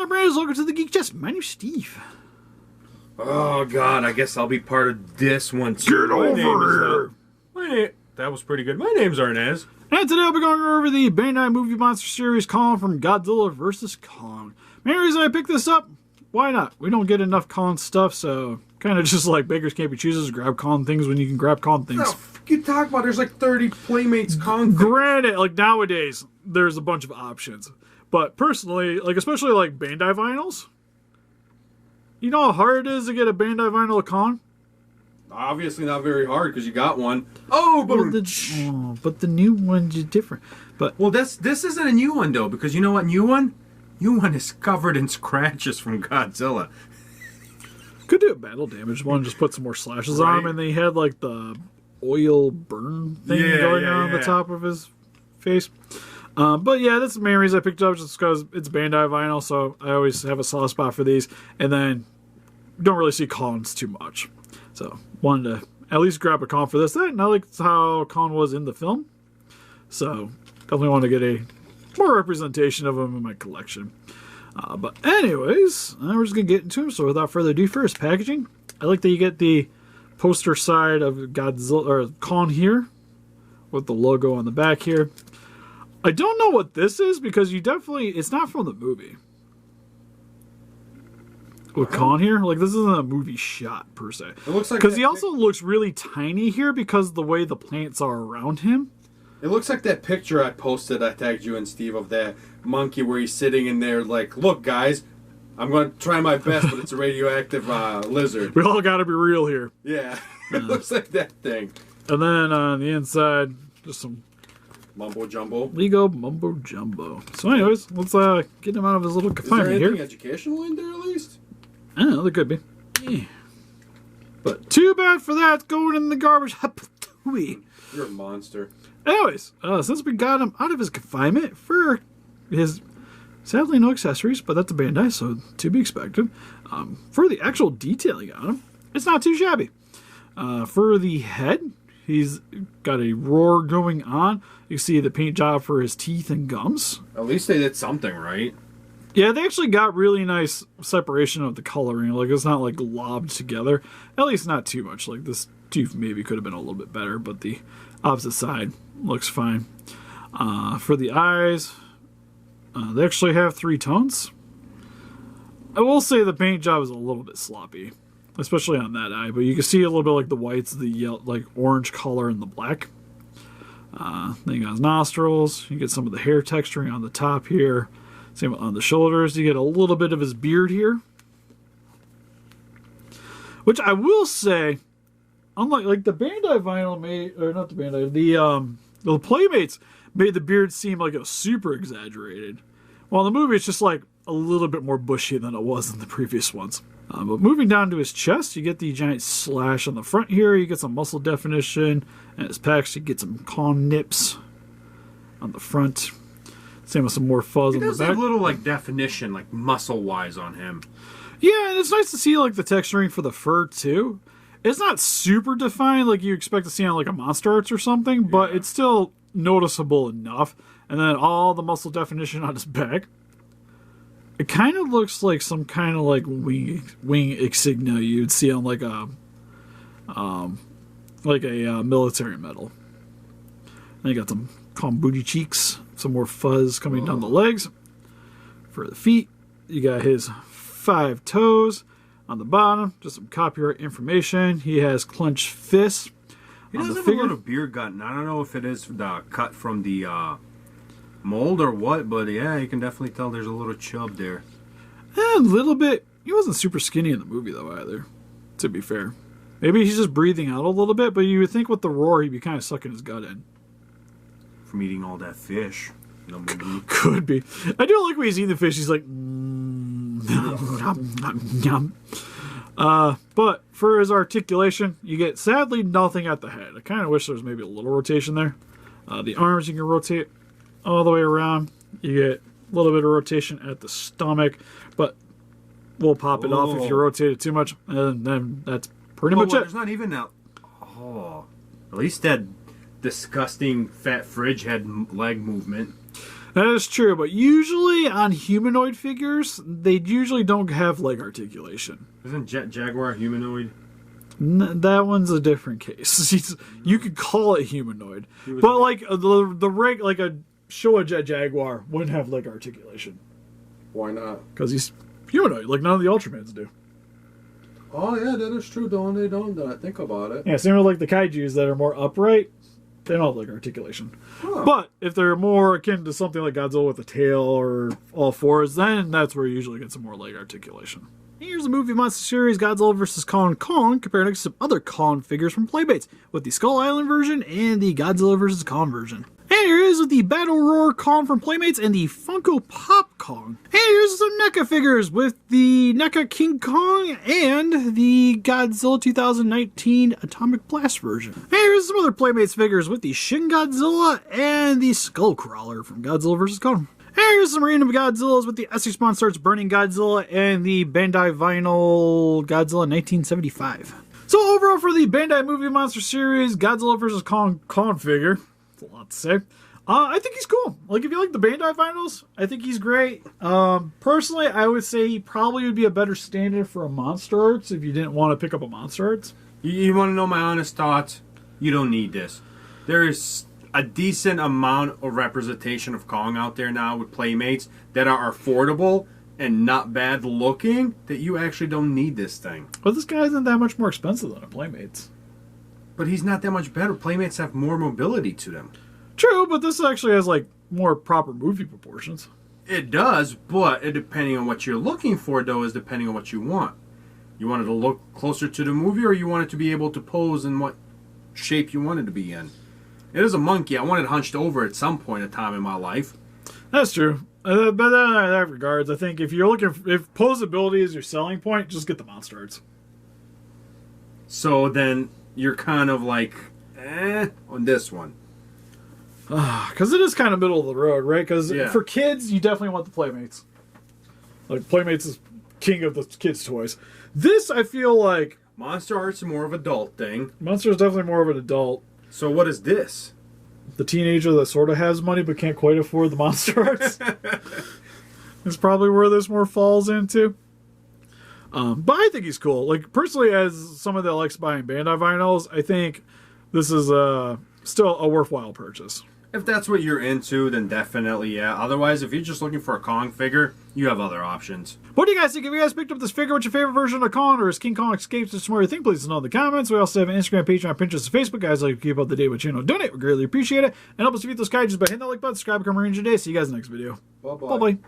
up, Arnes? Welcome to the Geek Chest. My name's Steve. Oh, God, I guess I'll be part of this one, too. Get over here! That was pretty good. My name's Arnes. And today I'll be going over the Bandai movie monster series Kong from Godzilla vs. Kong. Main reason I picked this up, why not? We don't get enough Kong stuff, so kind of just like beggars can't be choosers, grab Kong things when you can grab Kong things. What the f you talk about? There's like 30 Playmates Kong things. Granted, like nowadays, there's a bunch of options. But personally, like especially like Bandai vinyls, you know how hard it is to get a Bandai vinyl of Kong? Obviously not very hard because you got one. Oh, but the new ones are different. But well, this isn't a new one though, because you know what? New one is covered in scratches from Godzilla. Could do a battle damage one, just put some more slashes on him, and they had like the oil burn thing going on the top of his face. But yeah, that's the main reason I picked it up, just because it's Bandai vinyl, so I always have a soft spot for these. And then don't really see Kongs too much, so wanted to at least grab a Kong for this. And I liked how Kong was in the film, so definitely want to get a more representation of him in my collection. But anyways, we're just gonna get into him. So without further ado, first packaging. I like that you get the poster side of Godzilla or Kong here, with the logo on the back here. I don't know what this is because it's not from the movie. With Kong here, like this isn't a movie shot per se. It looks like because he also looks really tiny here because of the way the plants are around him. It looks like that picture I posted. I tagged you and Steve of that monkey where he's sitting in there, like, look, guys, I'm going to try my best, but it's a radioactive lizard. We all got to be real here. Yeah, it looks like that thing. And then on the inside, just some mumbo jumbo. Lego mumbo jumbo. So, anyways, let's get him out of his little confinement here. Is there anything educational in there at least? I don't know, there could be. Yeah. But too bad for that, going in the garbage. You're a monster. Anyways, since we got him out of his confinement for his, sadly no accessories, but that's a Bandai, so to be expected. For the actual detailing on him, it's not too shabby. For the head, he's got a roar going on. You see the paint job for his teeth and gums. At least they did something right. Yeah, they actually got really nice separation of the coloring. Like, it's not, like, lobbed together. At least not too much. Like, this tooth maybe could have been a little bit better, but the opposite side looks fine. For the eyes, they actually have 3 tones. I will say the paint job is a little bit sloppy, especially on that eye. But you can see a little bit like the whites, the yellow, like orange color, and the black. Then you got his nostrils. You get some of the hair texturing on the top here. Same on the shoulders. You get a little bit of his beard here. Which I will say, unlike like the Bandai vinyl made, or not the Bandai, the Playmates made the beard seem like it was super exaggerated. While in the movie it's just like a little bit more bushy than it was in the previous ones. But moving down to his chest, you get the giant slash on the front here. You get some muscle definition. And his pecs, you get some Kong nips on the front. Same with some more fuzz on the back. He does have a little like definition, like muscle-wise on him. Yeah, and it's nice to see like the texturing for the fur too. It's not super defined like you expect to see on like a Monster Arts or something, but it's still noticeable enough. And then all the muscle definition on his back. It kind of looks like some kind of like wing insignia you'd see on like a military medal. And you got some calm booty cheeks, some more fuzz coming down the legs. For the feet, you got his 5 toes. On the bottom, just some copyright information. He has clenched fists. He does have a little beard gut. I don't know if it is the cut from the mold or what, but yeah, you can definitely tell there's a little chub there. A little bit. He wasn't super skinny in the movie, though, either, to be fair. Maybe he's just breathing out a little bit, but you would think with the roar, he'd be kind of sucking his gut in. From eating all that fish. Could be. I do like when he's eating the fish, he's like, yum. But for his articulation, you get, sadly, nothing at the head. I kind of wish there was maybe a little rotation there. The arms you can rotate all the way around. You get a little bit of rotation at the stomach, but we'll pop it off if you rotate it too much, and then that's pretty much it. There's not even that. Oh, at least that disgusting fat fridge had leg movement. That is true, but usually on humanoid figures, they usually don't have leg articulation. Isn't Jet Jaguar humanoid? That one's a different case. You could call it humanoid, but like like a Showa Jet Jaguar wouldn't have leg articulation. Why not? Because he's humanoid, like none of the Ultramans do. Oh yeah, that is true. Don't they? Don't I think about it? Yeah, same with like the Kaijus that are more upright. They don't have leg articulation. Huh. But if they're more akin to something like Godzilla with a tail or all fours, then that's where you usually get some more leg articulation. Here's a movie monster series, Godzilla vs. Kong compared to some other Kong figures from Playmates, with the Skull Island version and the Godzilla vs. Kong version. And here is with the Battle Roar Kong from Playmates and the Funko Pop Kong. And here's some NECA figures with the NECA King Kong and the Godzilla 2019 Atomic Blast version. And here's some other Playmates figures with the Shin Godzilla and the Skullcrawler from Godzilla vs. Kong. And here's some random Godzillas with the Essex Monsters Burning Godzilla and the Bandai Vinyl Godzilla 1975. So overall for the Bandai Movie Monster Series, Godzilla vs. Kong figure, that's a lot to say. I think he's cool. Like, if you like the Bandai Vinyls, I think he's great. Personally, I would say he probably would be a better stand-in for a Monster Arts if you didn't want to pick up a Monster Arts. You want to know my honest thoughts? You don't need this. There is a decent amount of representation of Kong out there now with Playmates that are affordable and not bad looking, that you actually don't need this thing. But this guy isn't that much more expensive than a Playmates. But he's not that much better. Playmates have more mobility to them. True, but this actually has like more proper movie proportions. It does, but depending on what you're looking for, though, is depending on what you want. You want it to look closer to the movie, or you want it to be able to pose in what shape you want it to be in. It is a monkey. I want it hunched over at some point in time in my life. That's true. But in that regards, I think if you're looking if posability is your selling point, just get the Monster Arts. So then you're kind of like, on this one. Because it is kind of middle of the road, right? Because Yeah. for kids, you definitely want the Playmates. Like, Playmates is king of the kids' toys. This, I feel like... Monster Arts is more of an adult thing. Monster is definitely more of an adult. So what is this? The teenager that sort of has money but can't quite afford the Monster Arts. Is probably where this more falls into. But I think he's cool. Like, personally, as someone that likes buying Bandai vinyls, I think this is still a worthwhile purchase. If that's what you're into, then definitely, yeah. Otherwise, if you're just looking for a Kong figure, you have other options. What do you guys think? If you guys picked up this figure, what's your favorite version of Kong, or is King Kong Escapes? Just more you think, please let us know in the comments. We also have an Instagram, Patreon, Pinterest, and Facebook. Guys, like to keep up to date with channel. Donate, we greatly appreciate it. And help us defeat those kaijus by hitting that like button, subscribe, become a ranger today. See you guys in the next video. Bye-bye. Bye-bye.